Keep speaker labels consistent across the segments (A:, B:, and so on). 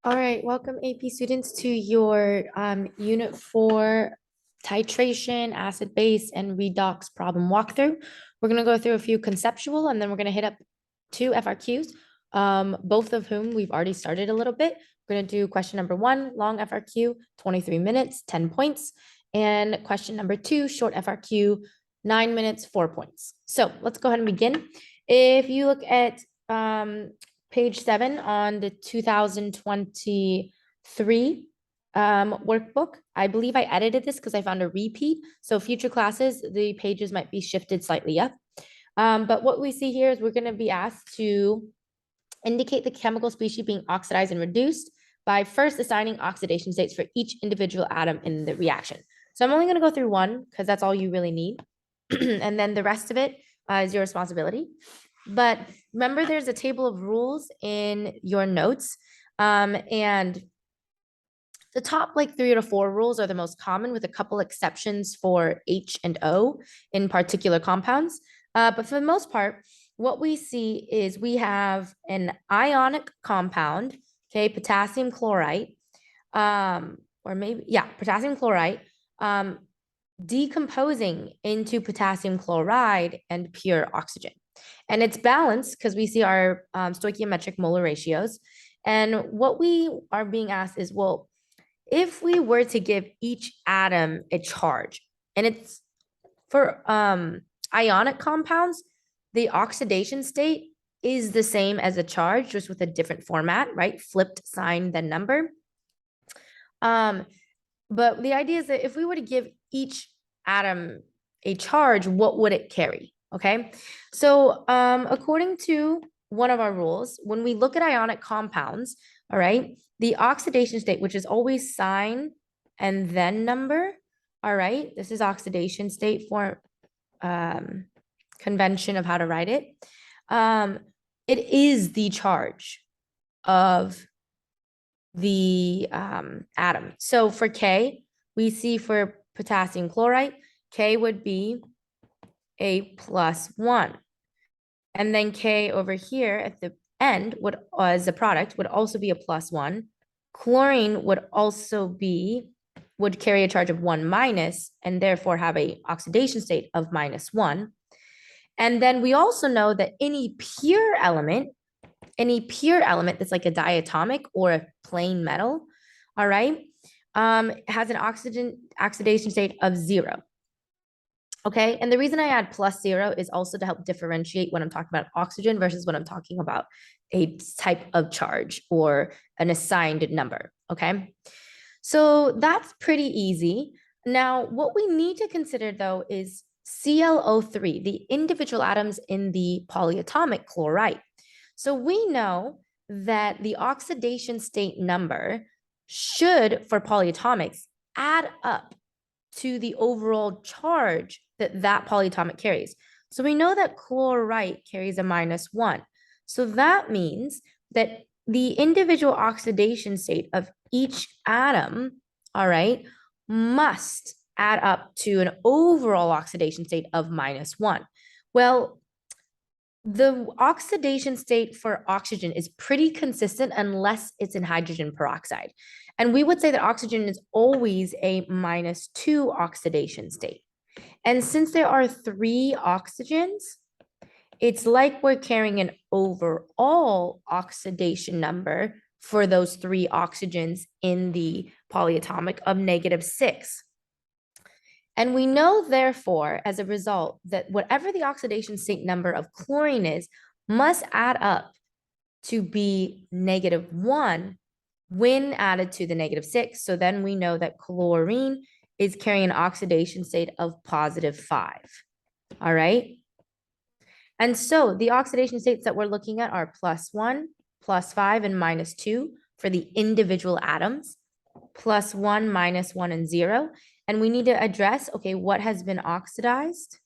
A: All right, welcome AP students to your Unit 4 titration, acid base, and redox problem walkthrough. We're going to go through a few conceptual and then we're going to hit up 2 FRQs, both of whom we've already started a little bit. We're going to do question number 1, long FRQ, 23 minutes, 10 points, and question number 2, short FRQ, 9 minutes, 4 points. So let's go ahead and begin. If you look at page 7 on the 2023 workbook. I believe I edited this because I found a repeat. So future classes, the pages might be shifted slightly up. But what we see here is we're going to be asked to indicate the chemical species being oxidized and reduced by first assigning oxidation states for each individual atom in the reaction. So I'm only going to go through one because that's all you really need. And then the rest of it is your responsibility. But remember, there's a table of rules in your notes. And the top like 3 to 4 rules are the most common, with a couple exceptions for H and O in particular compounds. But for the most part, what we see is we have an ionic compound, okay, potassium chlorite, or maybe, yeah, potassium chlorite, decomposing into potassium chloride and pure oxygen. And it's balanced because we see our stoichiometric molar ratios. And what we are being asked is, well, if we were to give each atom a charge, and it's for ionic compounds, the oxidation state is the same as a charge, just with a different format, right? Flipped sign, then number. But the idea is that if we were to give each atom a charge, what would it carry? Okay. So according to one of our rules, when we look at ionic compounds, all right, the oxidation state, which is always sign and then number, all right, this is oxidation state for convention of how to write it. It is the charge of the atom. So for K, we see for potassium chloride, K would be a +1. And then K over here at the end would, as a product, would also be a +1. Chlorine would carry a charge of 1-, and therefore have a oxidation state of -1. And then we also know that any pure element that's like a diatomic or a plain metal, all right, has an oxidation state of 0. Okay, and the reason I add +0 is also to help differentiate when I'm talking about oxygen versus when I'm talking about a type of charge or an assigned number. Okay, so that's pretty easy. Now, what we need to consider though is ClO3, the individual atoms in the polyatomic chlorite. So we know that the oxidation state number should, for polyatomics, add up to the overall charge that polyatomic carries. So we know that chlorite carries a -1. So that means that the individual oxidation state of each atom, all right, must add up to an overall oxidation state of -1. Well, the oxidation state for oxygen is pretty consistent unless it's in hydrogen peroxide. And we would say that oxygen is always a -2 oxidation state. And since there are 3 oxygens, it's like we're carrying an overall oxidation number for those 3 oxygens in the polyatomic of -6. And we know, therefore, as a result, that whatever the oxidation state number of chlorine is must add up to be -1 when added to the -6. So then we know that chlorine is carrying an oxidation state of +5. All right. And so the oxidation states that we're looking at are +1, +5, and -2 for the individual atoms, +1, -1, and 0. And we need to address, okay, what has been oxidized?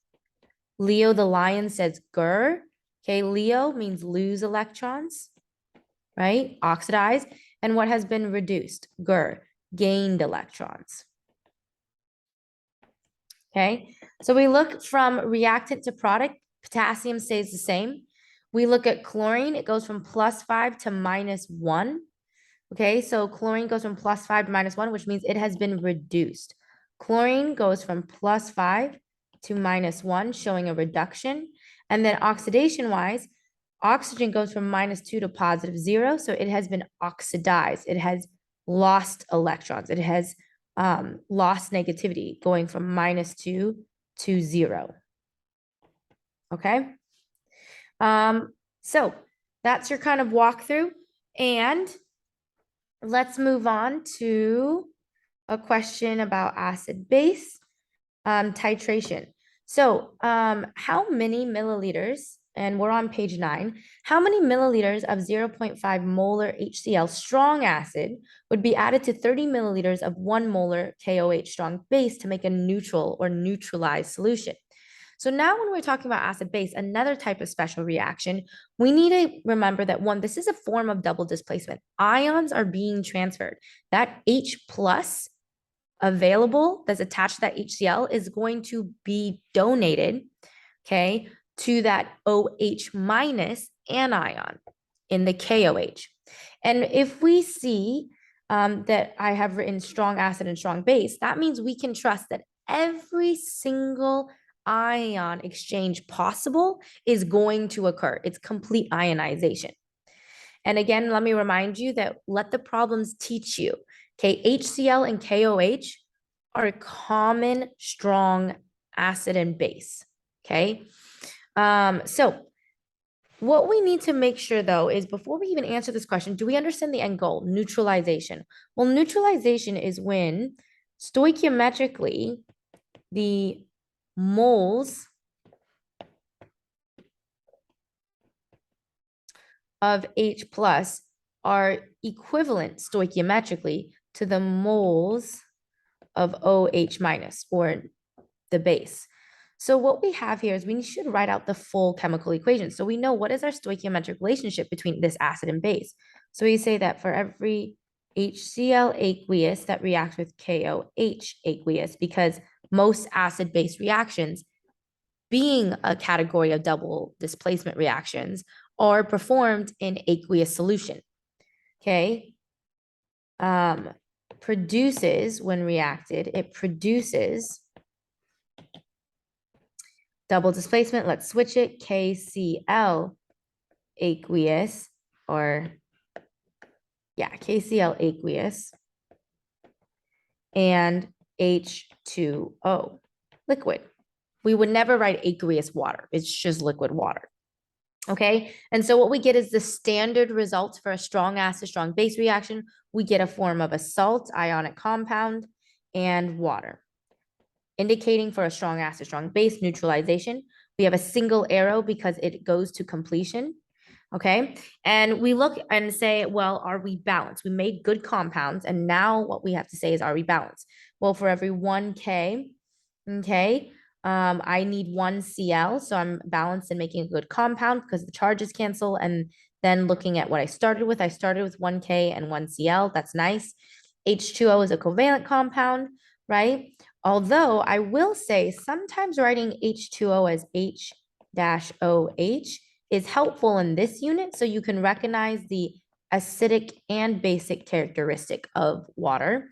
A: Leo the lion says gur. Okay, Leo means lose electrons, right? Oxidized. And what has been reduced? Gur, gained electrons. Okay, so we look from reactant to product. Potassium stays the same. We look at chlorine. It goes from +5 to -1. Okay, so chlorine goes from +5 to -1, which means it has been reduced. Chlorine goes from +5 to -1, showing a reduction. And then oxidation-wise, oxygen goes from -2 to +0, so it has been oxidized. It has lost electrons. It has lost negativity, going from -2 to 0. Okay? So that's your kind of walkthrough. And let's move on to a question about acid-base titration. So how many milliliters, and we're on page 9, how many milliliters of 0.5 molar HCl strong acid would be added to 30 milliliters of 1 molar KOH strong base to make a neutral or neutralized solution? So now when we're talking about acid base, another type of special reaction, we need to remember that one, this is a form of double displacement. Ions are being transferred. That H plus available that's attached to that HCl is going to be donated, okay, to that OH minus anion in the KOH. And if we see that I have written strong acid and strong base, that means we can trust that every single ion exchange possible is going to occur. It's complete ionization. And again, let me remind you that let the problems teach you. Okay, HCl and KOH are a common strong acid and base. Okay, so what we need to make sure though is before we even answer this question, do we understand the end goal? Neutralization. Well, neutralization is when stoichiometrically the moles of H plus are equivalent stoichiometrically to the moles of OH minus or the base. So what we have here is we should write out the full chemical equation. So we know what is our stoichiometric relationship between this acid and base. So we say that for every HCl aqueous that reacts with KOH aqueous, because most acid-base reactions, being a category of double displacement reactions, are performed in aqueous solution. Okay. Produces, when reacted, it produces double displacement. Let's switch it. KCl aqueous, or KCl aqueous, and H2O liquid. We would never write aqueous water. It's just liquid water. Okay, and so what we get is the standard results for a strong acid, strong base reaction. We get a form of a salt ionic compound and water. Indicating for a strong acid, strong base neutralization. We have a single arrow because it goes to completion. Okay, and we look and say, well, are we balanced? We made good compounds, and now what we have to say is, are we balanced? Well, for every 1K, okay, I need 1 Cl, so I'm balanced in making a good compound because the charges cancel. And then looking at what I started with 1K and 1 Cl. That's nice. H2O is a covalent compound, right? Although I will say sometimes writing H2O as H-OH is helpful in this unit, so you can recognize the acidic and basic characteristic of water.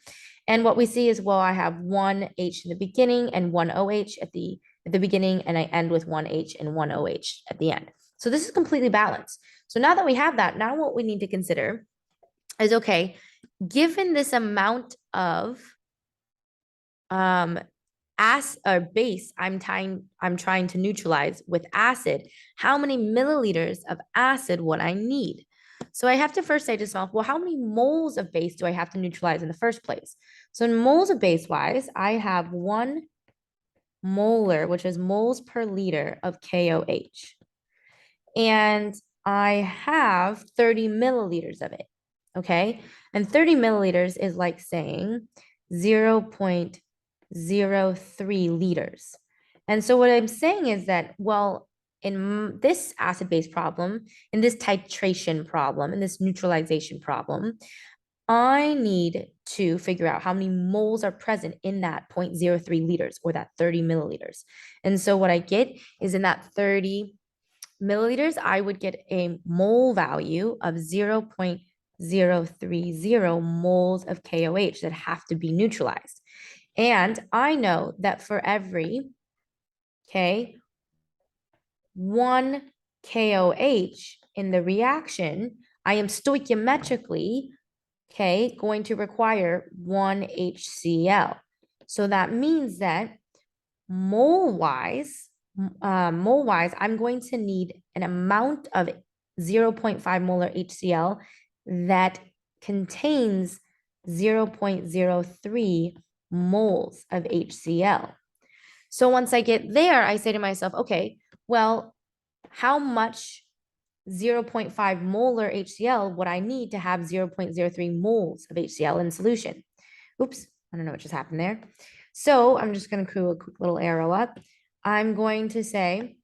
A: And what we see is, well, I have 1 H in the beginning and 1 OH at the beginning, and I end with 1 H and 1 OH at the end. So this is completely balanced. So now that we have that, now what we need to consider is, okay, given this amount of base I'm trying to neutralize with acid, how many milliliters of acid would I need? So I have to first say to myself, well, how many moles of base do I have to neutralize in the first place? So in moles of base wise, I have 1 molar, which is moles per liter of KOH. And I have 30 milliliters of it, okay? And 30 milliliters is like saying 0.03 liters. And so what I'm saying is that, well, in this acid-base problem, in this titration problem, in this neutralization problem, I need to figure out how many moles are present in that 0.03 liters or that 30 milliliters. And so what I get is in that 30 milliliters, I would get a mole value of 0.030 moles of KOH that have to be neutralized. And I know that for every, okay, 1 KOH in the reaction, I am stoichiometrically, okay, going to require 1 HCl. So that means that mole-wise, I'm going to need an amount of 0.5 molar HCl that contains 0.03 moles of HCl. So once I get there, I say to myself, okay, well, how much 0.5 molar HCl would I need to have 0.03 moles of HCl in solution? Oops, I don't know what just happened there. So I'm just going to create a quick little arrow up. I'm going to say,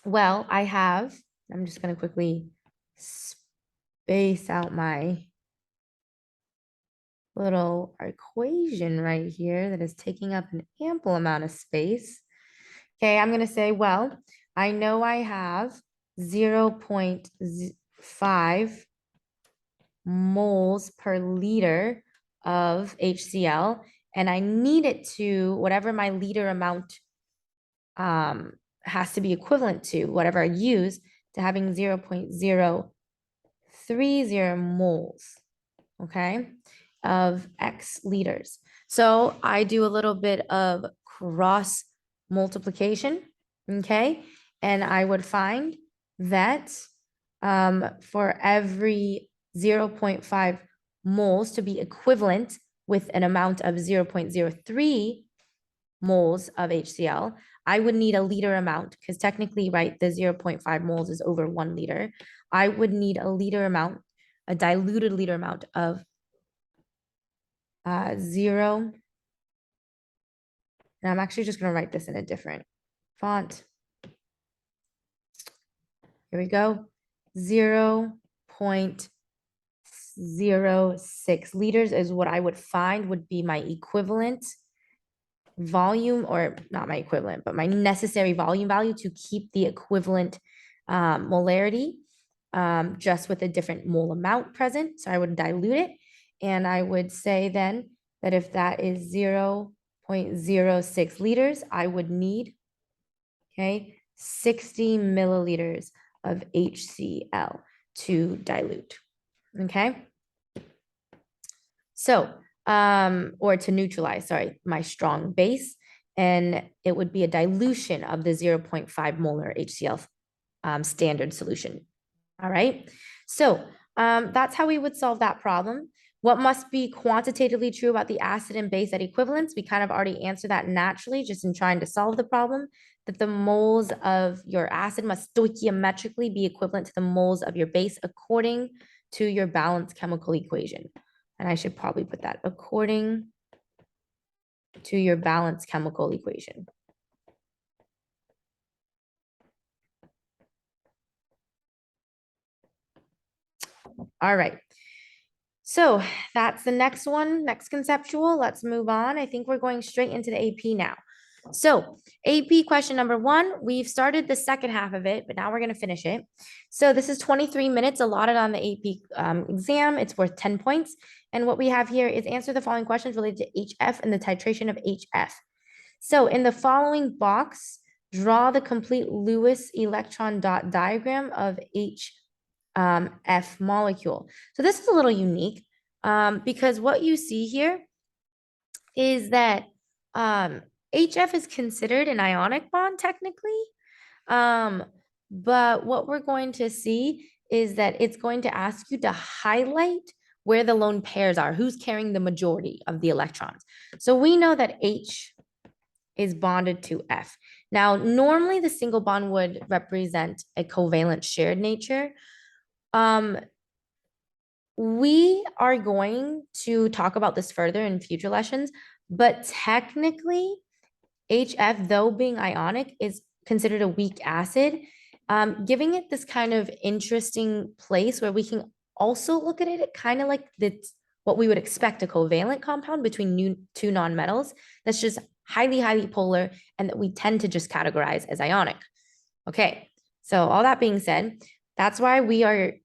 A: well, I'm just going to quickly space out my little equation right here that is taking up an ample amount of space. Okay, I'm going to say, well, I know I have 0.5 moles per liter of HCl, and I need it to, whatever my liter amount has to be equivalent to, whatever I use, to having 0.030 moles, okay, of X liters. So I do a little bit of cross multiplication, okay, and I would find that for every 0.5 moles to be equivalent with an amount of 0.03 moles of HCl, I would need a liter amount, because technically, right, the 0.5 moles is over 1 liter. I would need a liter amount, a diluted liter amount of 0. And I'm actually just going to write this in a different font. Here we go. 0.06 liters is what I would find would be my equivalent volume, or not my equivalent, but my necessary volume value to keep the equivalent molarity, just with a different mole amount present. So I would dilute it. And I would say then that if that is 0.06 liters, I would need, okay, 60 milliliters of HCl to dilute, okay? So, or to neutralize, sorry, my strong base, and it would be a dilution of the 0.5 molar HCl standard solution. All right, so that's how we would solve that problem. What must be quantitatively true about the acid and base at equivalence? We kind of already answered that naturally just in trying to solve the problem, that the moles of your acid must stoichiometrically be equivalent to the moles of your base according to your balanced chemical equation. And I should probably put that according to your balanced chemical equation. All right. So that's the next one, next conceptual. Let's move on. I think we're going straight into the AP now. So AP question number 1, we've started the second half of it, but now we're going to finish it. So this is 23 minutes allotted on the AP exam. It's worth 10 points. And what we have here is answer the following questions related to HF and the titration of HF. So in the following box, draw the complete Lewis electron dot diagram of F molecule. So this is a little unique because what you see here is that HF is considered an ionic bond technically, but what we're going to see is that it's going to ask you to highlight where the lone pairs are, who's carrying the majority of the electrons. So we know that H is bonded to F. Now, normally the single bond would represent a covalent shared nature. We are going to talk about this further in future lessons, but technically HF, though being ionic, is considered a weak acid, giving it this kind of interesting place where we can also look at it kind of like what we would expect a covalent compound between two nonmetals that's just highly, highly polar and that we tend to just categorize as ionic. Okay, so all that being said, that's why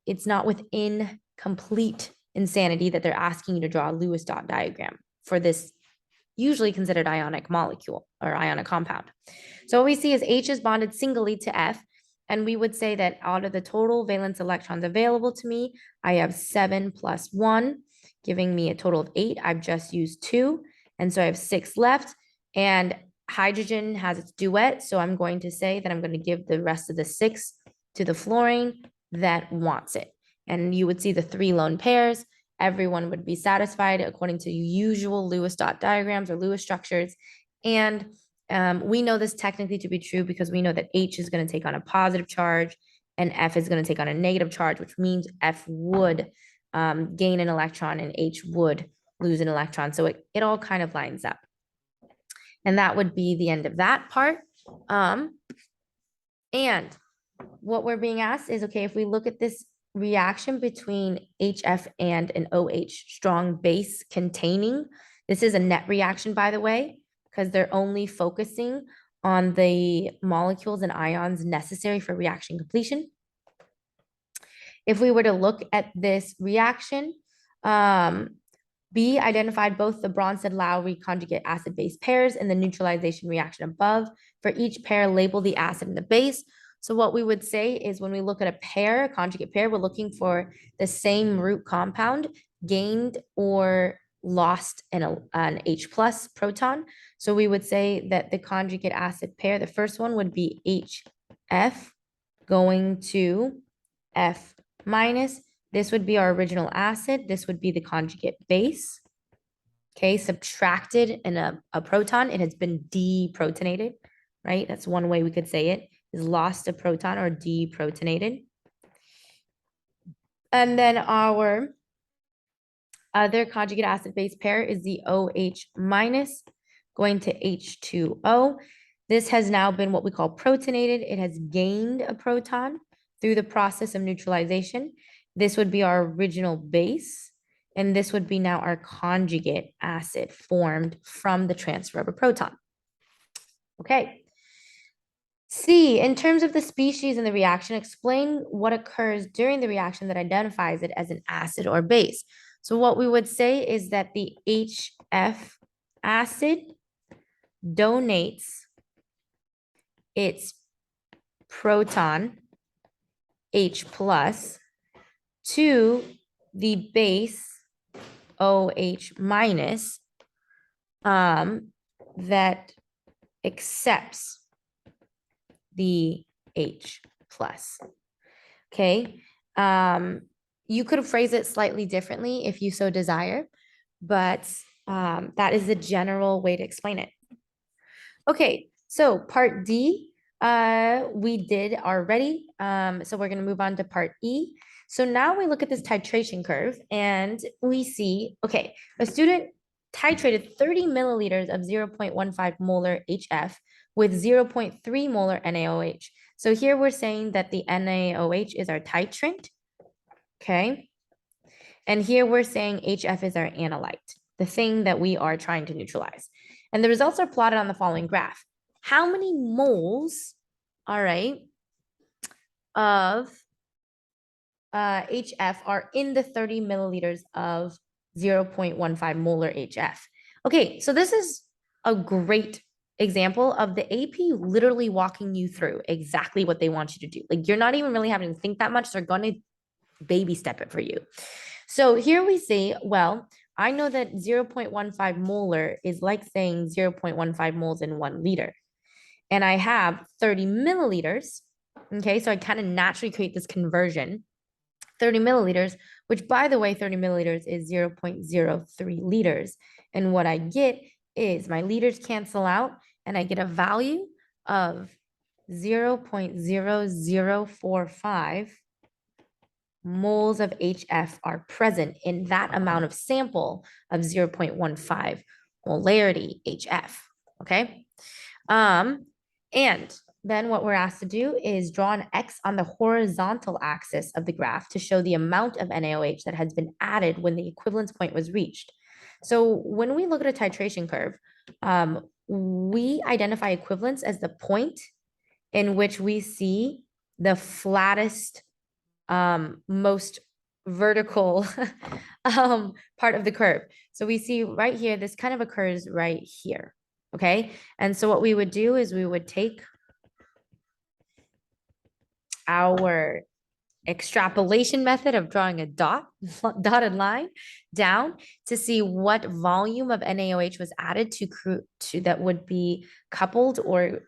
A: it's not within complete insanity that they're asking you to draw a Lewis dot diagram for this usually considered ionic molecule or ionic compound. So what we see is H is bonded singly to F, and we would say that out of the total valence electrons available to me, I have 7 plus 1, giving me a total of 8. I've just used 2, and so I have 6 left, and hydrogen has its duet, so I'm going to say that I'm going to give the rest of the 6 to the fluorine that wants it. And you would see the 3 lone pairs. Everyone would be satisfied according to usual Lewis dot diagrams or Lewis structures. And we know this technically to be true because we know that H is going to take on a positive charge and F is going to take on a negative charge, which means F would gain an electron and H would lose an electron. So it all kind of lines up. And that would be the end of that part. And what we're being asked is, okay, if we look at this reaction between HF and an OH strong base containing, this is a net reaction, by the way, because they're only focusing on the molecules and ions necessary for reaction completion. If we were to look at this reaction, B identified both the Bronsted-Lowry conjugate acid-base pairs in the neutralization reaction above. For each pair, label the acid and the base. So what we would say is when we look at a pair, a conjugate pair, we're looking for the same root compound gained or lost an H plus proton. So we would say that the conjugate acid pair, the first one would be HF going to F minus. This would be our original acid. This would be the conjugate base. Okay, subtracted in a proton. It has been deprotonated, right? That's one way we could say it, is lost a proton or deprotonated. And then our other conjugate acid base pair is the OH minus going to H2O. This has now been what we call protonated. It has gained a proton through the process of neutralization. This would be our original base, and this would be now our conjugate acid formed from the transfer of a proton. Okay. C, in terms of the species in the reaction, explain what occurs during the reaction that identifies it as an acid or base. So what we would say is that the HF acid donates its proton H plus to the base OH minus that accepts the H plus. Okay. You could phrase it slightly differently if you so desire, but that is the general way to explain it. Okay, so part D, we did already. So we're going to move on to part E. So now we look at this titration curve and we see, okay, a student titrated 30 milliliters of 0.15 molar HF with 0.3 molar NaOH. So here we're saying that the NaOH is our titrant, okay? And here we're saying HF is our analyte, the thing that we are trying to neutralize. And the results are plotted on the following graph. How many moles, all right, of HF are in the 30 milliliters of 0.15 molar HF? Okay, so this is a great example of the AP literally walking you through exactly what they want you to do. Like you're not even really having to think that much. They're going to baby step it for you. So here we see, well, I know that 0.15 molar is like saying 0.15 moles in 1 liter. And I have 30 milliliters. Okay, so I kind of naturally create this conversion. 30 milliliters, which by the way, 30 milliliters is 0.03 liters. And what I get is my liters cancel out and I get a value of 0.0045 moles of HF are present in that amount of sample of 0.15 molarity HF, okay? And then what we're asked to do is draw an X on the horizontal axis of the graph to show the amount of NaOH that has been added when the equivalence point was reached. So when we look at a titration curve, we identify equivalence as the point in which we see the flattest, most vertical part of the curve. So we see right here, this kind of occurs right here. Okay. And so what we would do is we would take our extrapolation method of drawing a dotted line down to see what volume of NaOH was added to that would be coupled or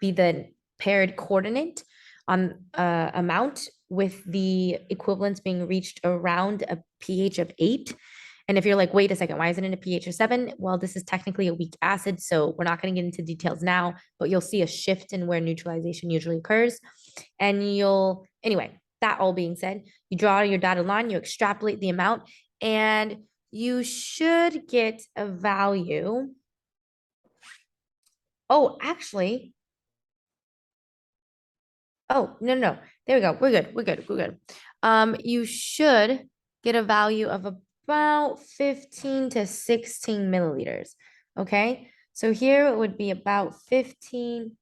A: be the paired coordinate on amount with the equivalence being reached around a pH of 8. And if you're like, wait a second, why isn't it a pH of 7? Well, this is technically a weak acid, so we're not going to get into details now, but you'll see a shift in where neutralization usually occurs. And anyway, that all being said, you draw your dotted line, you extrapolate the amount, and you should get a value. Oh, actually, oh, no. There we go. We're good. You should get a value of about 15 to 16 milliliters. Okay. So here it would be about 15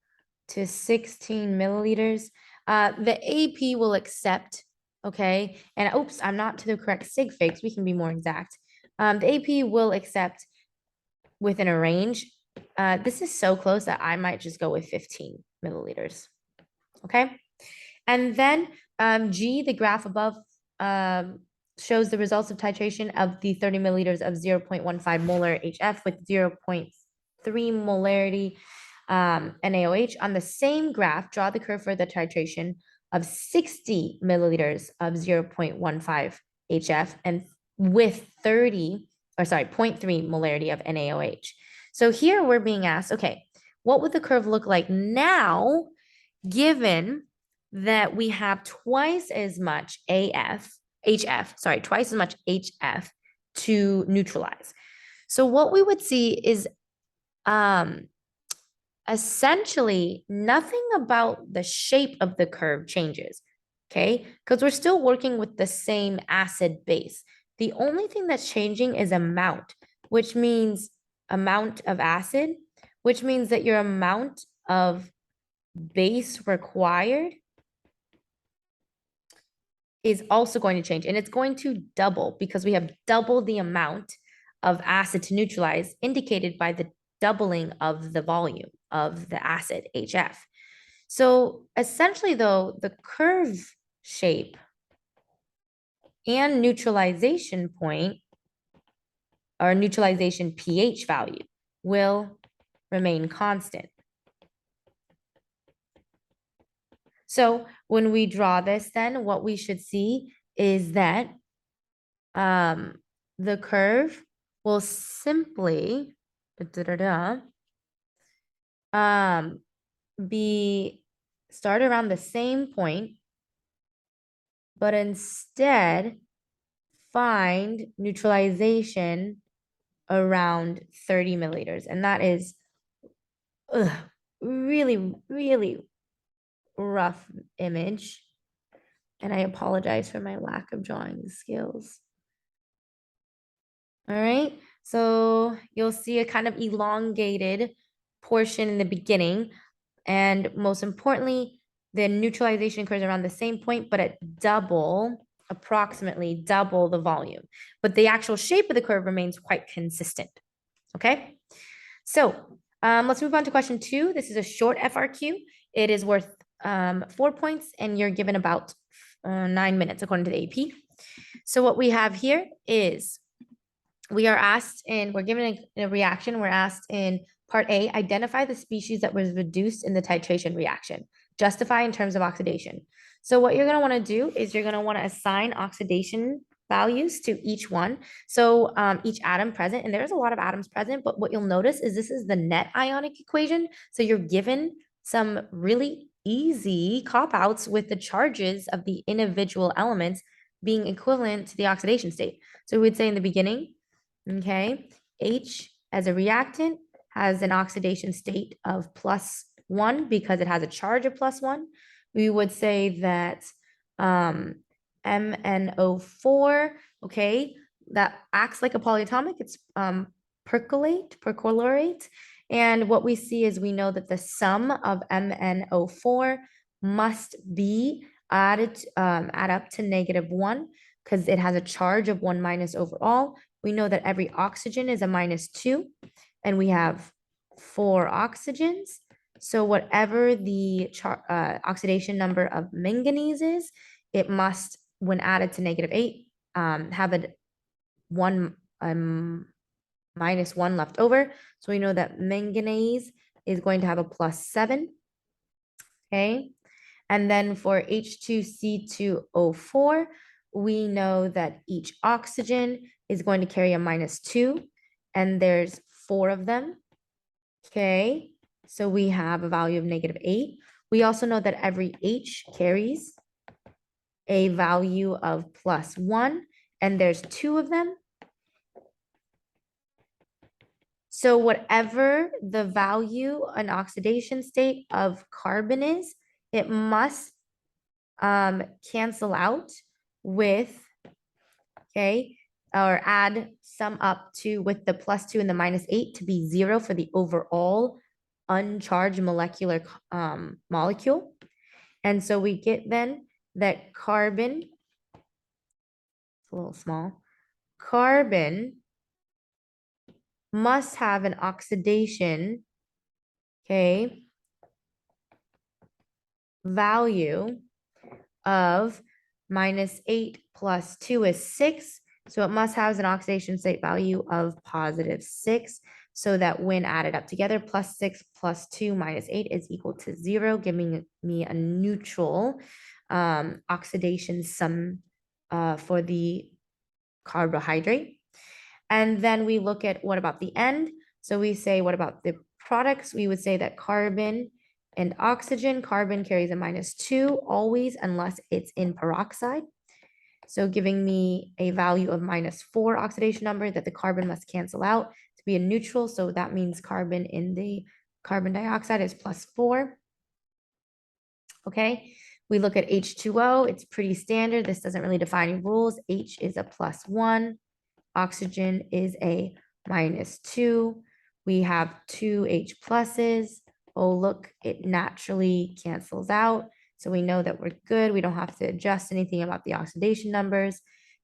A: to 16 milliliters. The AP will accept, okay. And oops, I'm not to the correct sig figs. We can be more exact. The AP will accept within a range. This is so close that I might just go with 15 milliliters. Okay. And then G, the graph above, shows the results of titration of the 30 milliliters of 0.15 molar HF with 0.3 molarity NaOH. On the same graph, draw the curve for the titration of 60 milliliters of 0.15 HF and with 0.3 molarity of NaOH. So here we're being asked, okay, what would the curve look like now, given that we have twice as much twice as much HF to neutralize? So what we would see is essentially nothing about the shape of the curve changes, okay? Because we're still working with the same acid base. The only thing that's changing is amount, which means amount of acid, which means that your amount of base required is also going to change, and it's going to double because we have double the amount of acid to neutralize, indicated by the doubling of the volume of the acid HF. So essentially, though, the curve shape and neutralization point or neutralization pH value will remain constant. So when we draw this, then what we should see is that the curve will simply be start around the same point, but instead find neutralization around 30 milliliters. And that is really, really rough image. And I apologize for my lack of drawing skills. All right, so you'll see a kind of elongated portion in the beginning. And most importantly, the neutralization occurs around the same point, but at approximately double the volume. But the actual shape of the curve remains quite consistent. Okay, so let's move on to question 2. This is a short FRQ. It is worth 4 points, and you're given about 9 minutes according to the AP. So what we have here is we are asked, and we're given a reaction. We're asked in part A, identify the species that was reduced in the titration reaction. Justify in terms of oxidation. So what you're going to want to do is you're going to want to assign oxidation values to each one. So each atom present, and there's a lot of atoms present, but what you'll notice is this is the net ionic equation. So you're given some really easy cop-outs with the charges of the individual elements being equivalent to the oxidation state. So we'd say in the beginning, okay, H as a reactant has an oxidation state of +1 because it has a charge of +1. We would say that MnO4, okay, that acts like a polyatomic. It's perchlorate. And what we see is we know that the sum of MnO4 must be add up to -1, because it has a charge of 1 minus overall. We know that every oxygen is a -2, and we have 4 oxygens. So whatever the oxidation number of manganese is, it must, when added to -8, have a -1 left over. So we know that manganese is going to have a +7. Okay. And then for H2C2O4, we know that each oxygen is going to carry a -2, and there's 4 of them. Okay, so we have a value of -8. We also know that every H carries a value of +1, and there's 2 of them. So whatever the value an oxidation state of carbon is, it must cancel out with, okay, or add sum up to with the +2 and the -8 to be 0 for the overall uncharged molecular molecule. And so we get then that carbon, it's a little small, carbon must have an oxidation, okay, value of -8 plus 2 is 6. So it must have an oxidation state value of +6, so that when added up together, +6 plus 2 minus 8 is equal to 0, giving me a neutral oxidation sum for the carbohydrate. And then we look at what about the end? So we say, what about the products? We would say that carbon and oxygen, carbon carries a -2 always, unless it's in peroxide. So giving me a value of -4 oxidation number that the carbon must cancel out to be a neutral. So that means carbon in the carbon dioxide is +4. Okay, we look at H2O, it's pretty standard. This doesn't really define any rules. H is a +1. Oxygen is a -2. We have 2 H pluses. Oh, look, it naturally cancels out. So we know that we're good. We don't have to adjust anything about the oxidation numbers.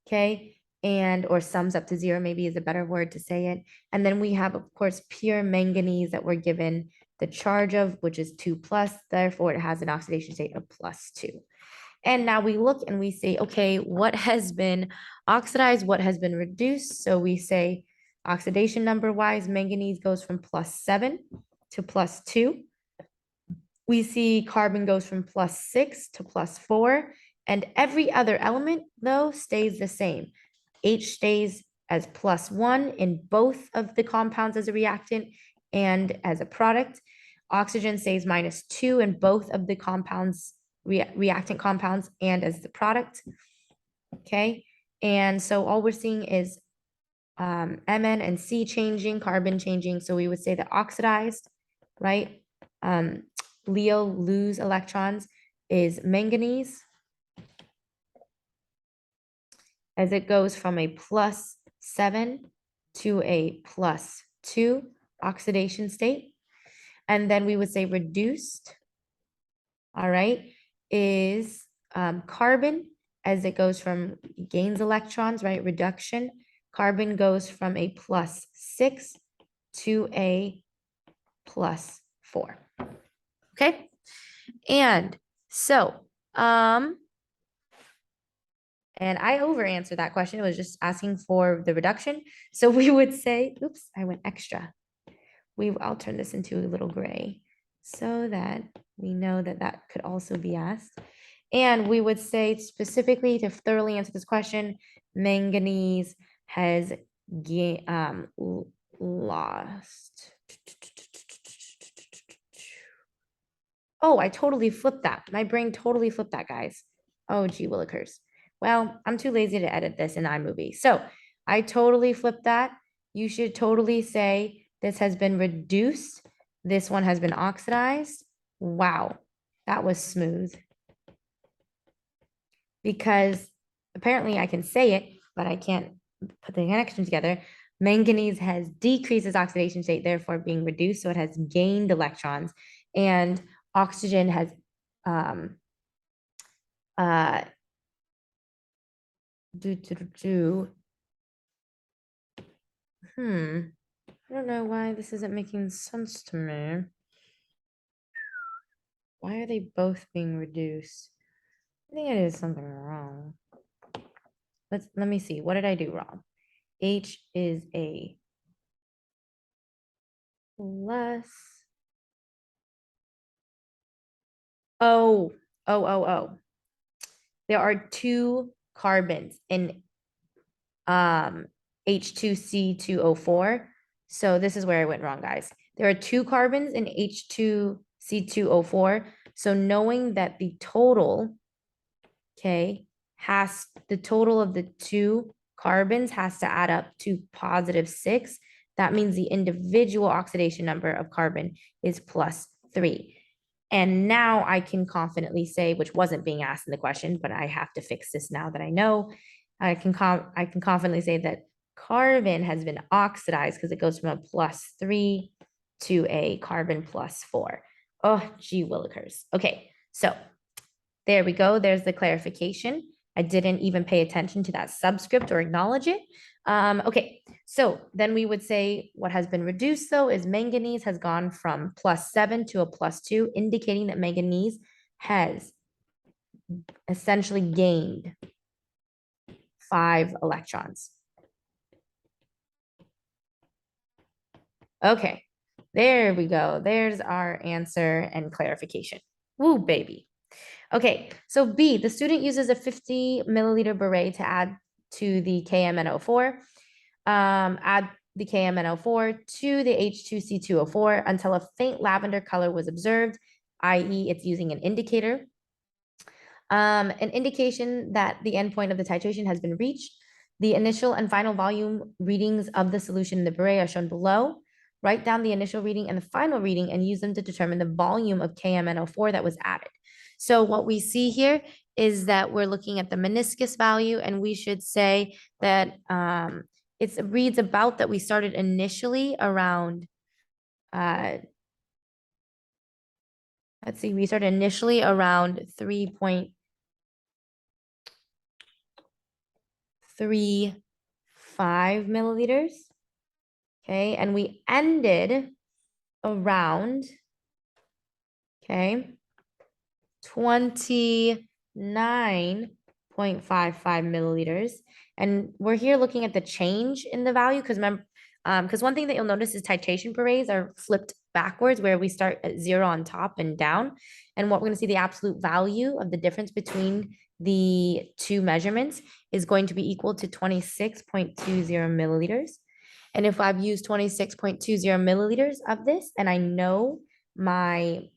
A: Okay. And, or sums up to 0 maybe is a better word to say it. And then we have, of course, pure manganese that we're given the charge of, which is 2+. Therefore, it has an oxidation state of +2. And now we look and we say, okay, what has been oxidized? What has been reduced? So we say oxidation number wise, manganese goes from +7 to +2. We see carbon goes from +6 to +4. And every other element, though, stays the same. H stays as +1 in both of the compounds as a reactant and as a product. Oxygen stays -2 in both of the compounds, reactant compounds, and as the product. Okay, and so all we're seeing is Mn and C changing, carbon changing. So we would say that oxidized, right? Leo lose electrons is manganese, as it goes from a +7 to a +2 oxidation state. And then we would say reduced, all right, is carbon, as it goes from gains electrons, right? Reduction. Carbon goes from a +6 to a +4. Okay. And so, and I over answered that question. It was just asking for the reduction. So we would say, oops, I went extra. I'll turn this into a little gray so that we know that that could also be asked. And we would say specifically to thoroughly answer this question, manganese has lost. Oh, I totally flipped that. My brain totally flipped that, guys. Oh, gee willikers. Well, I'm too lazy to edit this in iMovie. So I totally flipped that. You should totally say this has been reduced. This one has been oxidized. Wow, that was smooth. Because apparently I can say it, but I can't put the connection together. Manganese has decreased its oxidation state, therefore being reduced. So it has gained electrons, and oxygen has do. I don't know why this isn't making sense to me. Why are they both being reduced? I think I did something wrong. Let me see. What did I do wrong? H is a plus. Oh, oh. There are two carbons in H2C2O4. So this is where I went wrong, guys. There are two carbons in H2C2O4. So knowing that the total, okay, the total of the two carbons has to add up to +6. That means the individual oxidation number of carbon is +3. And now I can confidently say, which wasn't being asked in the question, but I have to fix this now that I know. I can confidently say that carbon has been oxidized because it goes from a +3 to a carbon +4. Oh, gee willikers. Okay, so there we go. There's the clarification. I didn't even pay attention to that subscript or acknowledge it. Okay, so then we would say what has been reduced though is manganese has gone from +7 to a +2, indicating that manganese has essentially gained 5 electrons. Okay, there we go. There's our answer and clarification. Woo, baby. Okay, so B, the student uses a 50 milliliter beret to add to the KMNO4. Add the KMNO4 to the H2C2O4 until a faint lavender color was observed, i.e. it's using an indicator. An indication that the endpoint of the titration has been reached. The initial and final volume readings of the solution in the beret are shown below. Write down the initial reading and the final reading and use them to determine the volume of KMNO4 that was added. So what we see here is that we're looking at the meniscus value, and we should say that it reads about that we started initially around, let's see, we started initially around 3.35 milliliters. Okay, and we ended around, okay, 29.55 milliliters. And we're here looking at the change in the value because remember, because one thing that you'll notice is titration berets are flipped backwards where we start at 0 on top and down. And what we're going to see the absolute value of the difference between the two measurements is going to be equal to 26.20 milliliters. And if I've used 26.20 milliliters of this and I know my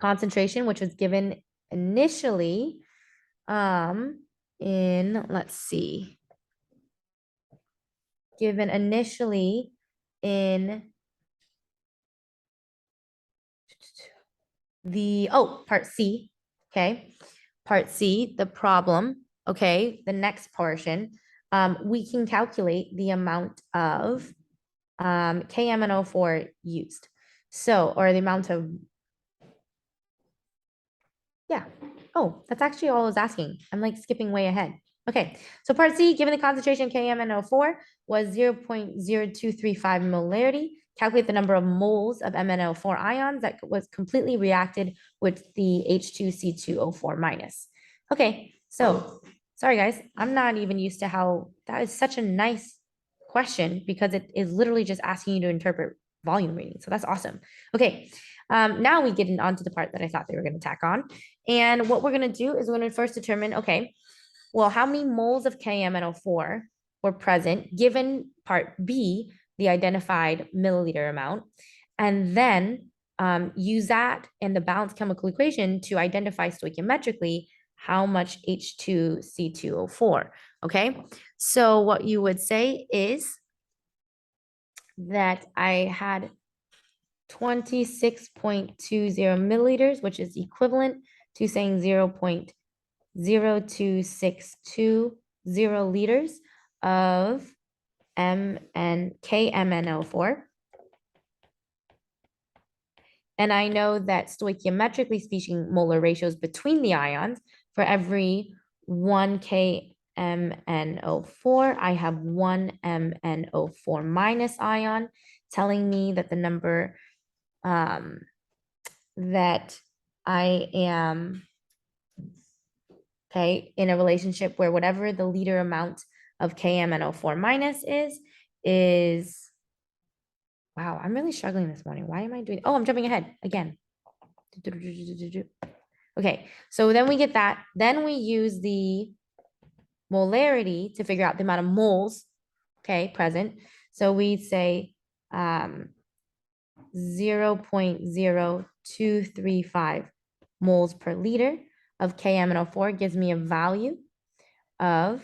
A: concentration, which was given initially let's see, given initially in the, part C, okay, part C, the problem, okay, the next portion, we can calculate the amount of KMNO4 used. So, or the amount of, yeah. Oh, that's actually all I was asking. I'm like skipping way ahead. Okay, so part C, given the concentration KMNO4 was 0.0235 molarity, calculate the number of moles of MnO4 ions that was completely reacted with the H2C2O4 minus. Okay, so sorry guys, I'm not even used to how that is such a nice question because it is literally just asking you to interpret volume reading. So that's awesome. Okay, now we get onto the part that I thought they were going to tack on. And what we're going to do is we're going to first determine, okay, well, how many moles of KMNO4 were present given part B, the identified milliliter amount, and then use that and the balanced chemical equation to identify stoichiometrically how much H2C2O4, okay? So what you would say is that I had 26.20 milliliters, which is equivalent to saying 0.0262 liters of KMNO4. And I know that stoichiometrically speaking, molar ratios between the ions for every 1 KMnO4. I have 1 MnO4 minus ion, telling me that the number that I am, okay, in a relationship where whatever the liter amount of KMnO4 minus is, wow, I'm really struggling this morning. Why am I doing, oh, I'm jumping ahead again. Okay, so then we get that. Then we use the molarity to figure out the amount of moles, okay, present. So we say 0.0235 moles per liter of KMnO4 gives me a value of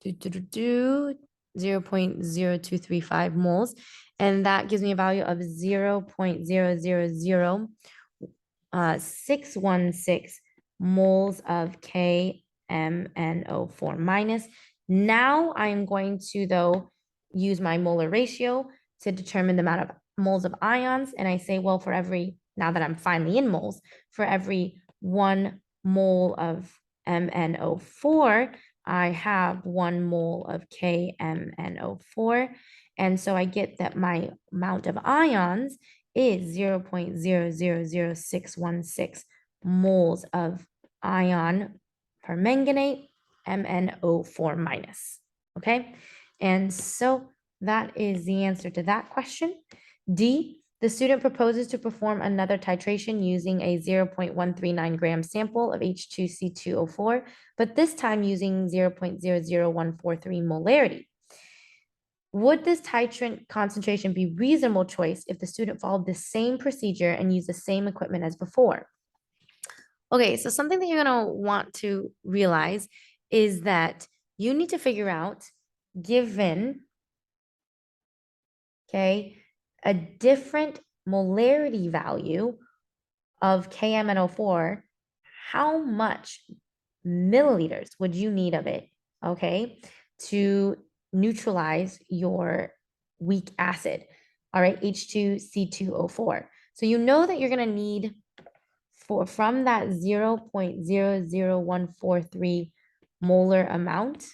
A: 0.0235 moles. And that gives me a value of 0.000616 moles of KMnO4 minus. Now I'm going to, though, use my molar ratio to determine the amount of moles of ions. And I say, well, for every, now that I'm finally in moles, for every 1 mole of MnO4, I have 1 mole of KMnO4. And so I get that my amount of ions is 0.000616 moles of ion permanganate, MnO4 minus. Okay, and so that is the answer to that question. D, the student proposes to perform another titration using a 0.139 gram sample of H2C2O4, but this time using 0.00143 molarity. Would this titrant concentration be reasonable choice if the student followed the same procedure and used the same equipment as before? Okay, so something that you're going to want to realize is that you need to figure out, given, okay, a different molarity value of KMnO4, how much milliliters would you need of it, okay, to neutralize your weak acid, all right, H2C2O4. So you know that you're going to need from that 0.00143 molar amount,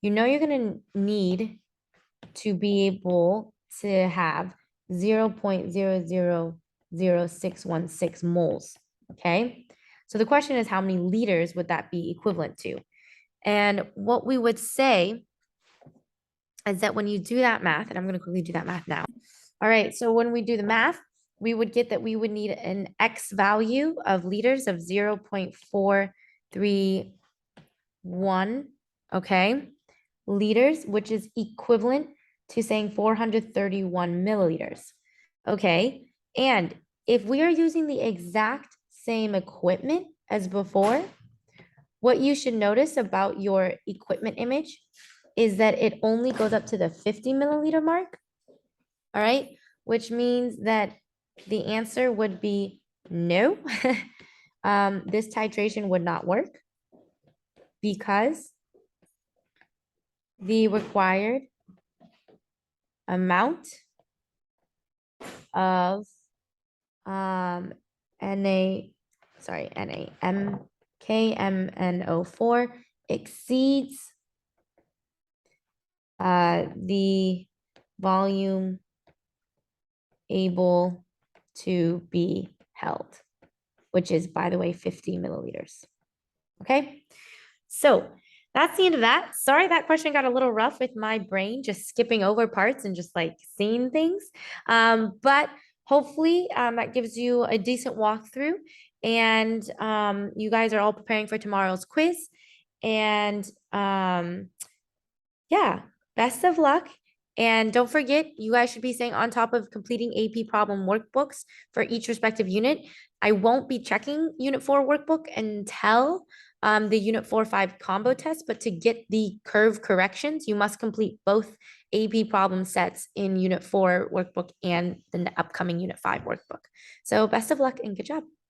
A: you know you're going to need to be able to have 0.000616 moles, okay? So the question is, how many liters would that be equivalent to? And what we would say is that when you do that math, and I'm going to quickly do that math now. All right, so when we do the math, we would get that we would need an X value of liters of 0.431, okay, liters, which is equivalent to saying 431 milliliters. Okay, and if we are using the exact same equipment as before, what you should notice about your equipment image is that it only goes up to the 50 milliliter mark, all right, which means that the answer would be no. This titration would not work because the required amount of KMnO4 exceeds the volume able to be held, which is, by the way, 50 milliliters. Okay, so that's the end of that. Sorry, that question got a little rough with my brain, just skipping over parts and just like seeing things. But hopefully that gives you a decent walkthrough, and you guys are all preparing for tomorrow's quiz. And yeah, best of luck. And don't forget, you guys should be staying on top of completing AP problem workbooks for each respective unit. I won't be checking Unit 4 workbook until the Unit 4-5 combo test, but to get the curve corrections, you must complete both AP problem sets in Unit 4 workbook and the upcoming Unit 5 workbook. So best of luck and good job.